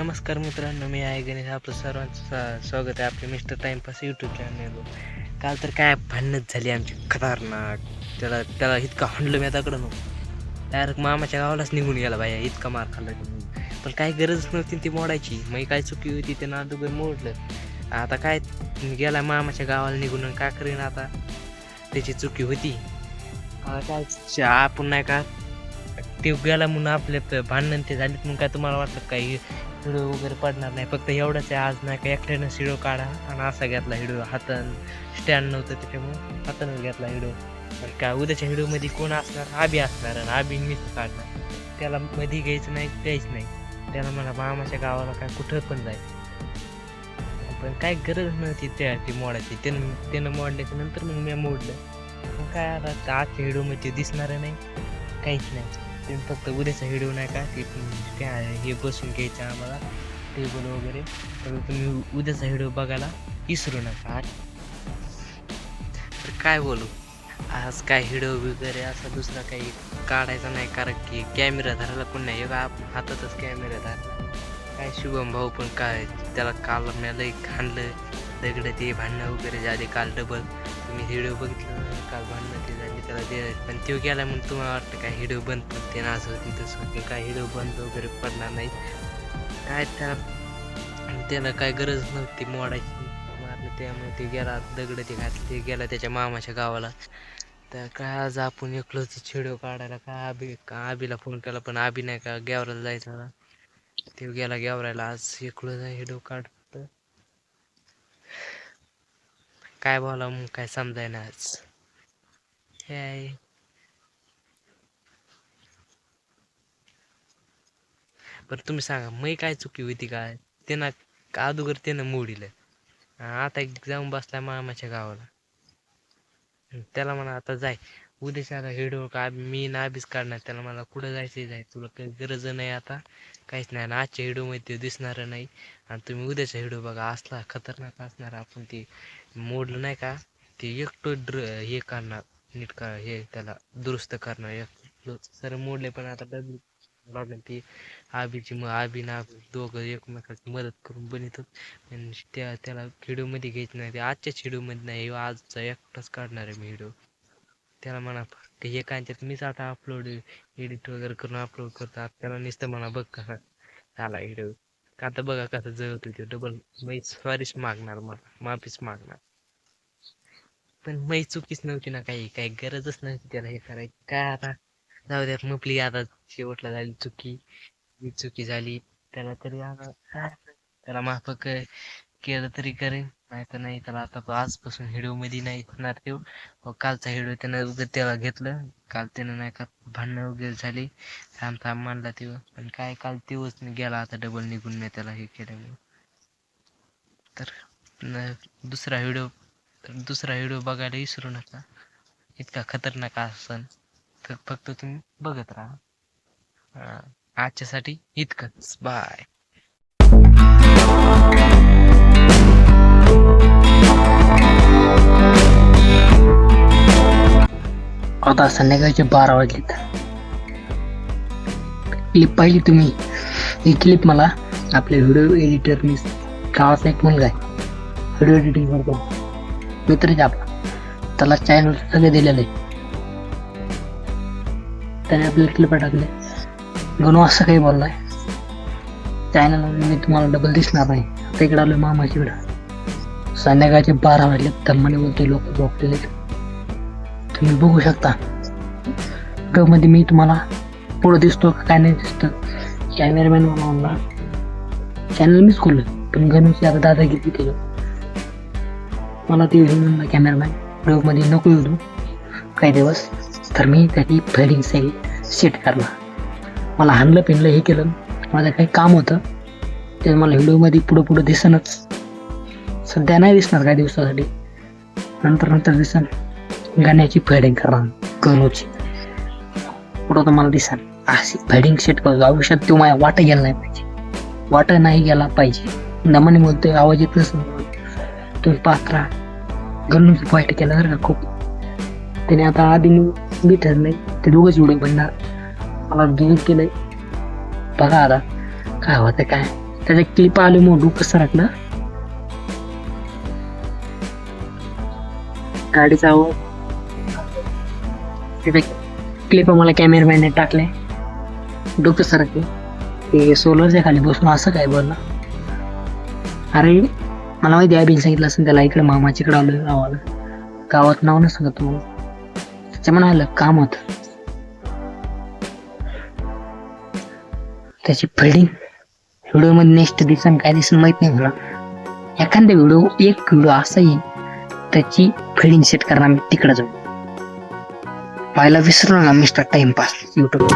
नमस्कार मित्रांनो, मी आहे गणेश. आपलं सर्वांचं स्वागत आहे आपल्या मिस्टर टाइमपास यूट्यूब चॅनलवर. काल तर काय भांडणच झाली आमची खतरनाक. त्याला त्याला इतका हाणलं मी तकडं नको डायरेक्ट मामाच्या गावालाच निघून गेला बाया, इतका मार खाल्ला त्याने. पण काही गरज नव्हती ती मोडायची. मग काय चुकी होती ते नादुगर मोडलं. आता काय गेला मामाच्या गावाला निघून, काय करीन आता, त्याची चुकी होती. काय आपण नाही का ते गेला म्हणून आपल्या भांडण ते झालीत म्हणून काय तुम्हाला वाटतं काही व्हिडिओ वगैरे पडणार नाही. फक्त एवढंच आहे, आज नाही का एकट्यानं व्हिडिओ काढा आणि असा घेतला व्हिडिओ. हातानं स्टँड नव्हतं त्याच्यामुळे हातानं घेतला व्हिडिओ. पण काय उद्याच्या व्हिडिओमध्ये कोण असणार? आबी असणार आणि आबी मीच काढणार. त्याला मध्ये घ्यायचं नाही, द्यायचं नाही. त्याला मला मामाच्या गावाला काय कुठं पण जायचं. पण काय गरज नव्हती ती मोडायची. त्यानं मोडल्याच्या नंतर मग मी मोडलं. मग काय आता आजच्या व्हिडिओमध्ये दिसणार नाही, काहीच नाही. तुम्ही फक्त उद्याचा व्हिडिओ नाही का त्या हे बसून घ्यायचं आम्हाला टेबल वगैरे, तर तुम्ही उद्याचा व्हिडिओ बघायला विसरू नका. तर काय बोलू, आज काय व्हिडिओ वगैरे असा दुसरा काही काढायचा नाही, कारण की कॅमेरा धरायला पण नाही. आपण हातातच कॅमेरा धरला. काय शुभम भाऊ पण काय त्याला काल मी लई हाणलं दगड, ते भांडणं वगैरे झाले काल डबल. तुम्ही व्हिडिओ बघितलं काल भांडणं ते झाली त्याला ते. पण तो गेला म्हणून तुम्हाला वाटतं काय व्हिडिओ बंद पडते ना, असं होती तसं होते. काय व्हिडिओ बंद वगैरे पडणार नाही. काय त्याला काय गरज नव्हती मोडायची, मारलं त्यामुळे ते गेला. दगड ते घातले, ते गेला त्याच्या मामाच्या गावाला. तर काय आज आपण एकलोच व्हिडिओ काढायला काय आबीला फोन केला, पण आबी नाही का गेवराला जायचं होता. ते गेला गेवरायला. आज एकलोच व्हिडिओ काढतो. काय बोला मग काय समजायना आज. हे आहे. बरं तुम्ही सांगा, मी काय चुकी होती काय? त्यानं अगोदर त्यानं मोडिलं, आता जाऊन बसलाय मामाच्या गावाला. त्याला म्हणा आता जाय उद्याच्या व्हिडिओ का मी ना आधीच काढणार. त्याला मला कुठं जायचं जाय, तुला काही गरज नाही आता, काहीच नाही. आजच्या व्हिडिओमध्ये दिसणार नाही. आणि तुम्ही उद्याचा व्हिडिओ बघा, असला खतरनाक असणार. आपण ते मोडलं नाही का, ते एकटो हे करणार नीट का, हे त्याला दुरुस्त करणार एक सर मोडले. पण आता प्रॉब्लेम ती आबी ना दोघं एकमेकाची मदत करून बनवतो. आणि त्याला व्हिडिओमध्ये घ्यायचं नाही, ते आजच्याच व्हिडिओमध्ये नाही, आजचा एकटाच काढणार आहे मी व्हिडिओ. त्याला म्हणा हे कांच्यात मीच आता अपलोड एडिट वगैरे करून अपलोड करतो. त्याला नुसतं म्हणा बघ कसा झाला व्हिडिओ. का आता बघा कसं जळतो ते डबल. मी सॉरीच मागणार, मला माफीच मागणार. पण मी चुकीच नव्हती ना, काही गरजच नव्हती त्याला हे करायची. काय आता जाऊ द्या, मपली आता शेवटला झाली चुकी. ही चुकी झाली. त्याला तरी आता त्याला माफ केलं तरी करेन, नाही तर नाही. त्याला आता आजपासून व्हिडिओ मध्ये नाही येणार तो. कालचा व्हिडिओ त्यानं त्याला घेतलं. काल त्यानं नाही का भांडणं वगैरे झाली, थांब थांब मानला तेव्हा. पण काय काल तेव्हाच गेला आता डबल निघून, मी त्याला हे केल्यामुळे. तर दुसरा व्हिडिओ बघायला विसरू नका. इतका खतरनाक असन तर फक्त तुम्ही बघत राहा. आजच्यासाठी इतकंच. बाय. आता संध्याकाळचे 12 वाजलेत. क्लिप पाहिली तुम्ही? ही क्लिप मला आपले व्हिडिओ एडिटर, मी गावाचा एक मुलगा आहे, व्हिडिओ एडिटिंग करतो, मित्रच आपला. त्याला चॅनल सगळे दिलेलं आहे. त्याने आपल्याला क्लिप टाकले. गणू असं काही बोललाय चॅनल मी तुम्हाला डबल दिसणार नाही. आता इकडे आलोय मामाची इकडं. संध्याकाळचे 12 वाजलेत. धर्माने बोलतोय, लोक झोपलेले. तुम्ही बघू शकता मध्ये मी तुम्हाला पुढं दिसतो का काय नाही दिसतं. कॅमेरामॅन म्हणून चॅनल मीच खोललं, पण गणूची आता दादागिरी केलं. मला ते म्हणला कॅमेरामॅन व्हिडिओमध्ये नको येऊ काही दिवस, तर मी त्याची फेडिंग सगळी सेट करणार. मला हाणलं पिणलं हे केलं, माझं काही काम होतं ते मला व्हिडिओमध्ये पुढं दिसनच. सध्या नाही दिसणार काही दिवसासाठी, नंतर दिसन. गाण्याची फेडिंग करणार गणूची, पुढं तर मला दिसन. अशी फेडिंग सेट करतो आयुष्यात. तो माझ्या वाट गेला नाही पाहिजे, वाट नाही गेला पाहिजे. दमाने बोलतोय, आवाज येत नसेल तुम्ही पाहत राहा. गणूची फाईट केलं बरं का खूप. त्याने आता आधी मी ठरलंय ते दोघंच व्हिडिओ बनणार. मला दूर केलंय, बघा आता काय होतं काय. त्याच्या क्लिप आले मग डोकं सरकलं. गाडीचा आवाज, क्लिप मला कॅमेरामॅनने टाकले, डोकं सरकले. ते सोलरच्या खाली बसून असं काय बोलला. अरे मला माहिती आहे बिन सांगितलं असं त्याला इकडे मामाच्याकडे आलो गावाला. गावात नाव नाही सांगत तुम्हाला. त्याच्या म्हणालं काम होत. त्याची फिल्डिंग व्हिडिओ मध्ये नेक्स्ट दिसन काय दिसन माहित नाही मला. एखादा व्हिडिओ एक व्हिडिओ असा येईल त्याची फिल्डिंग सेट करणार मी तिकडे जाऊ. पाहायला विसरू ना मिस्टर टाइमपास युट्यूब.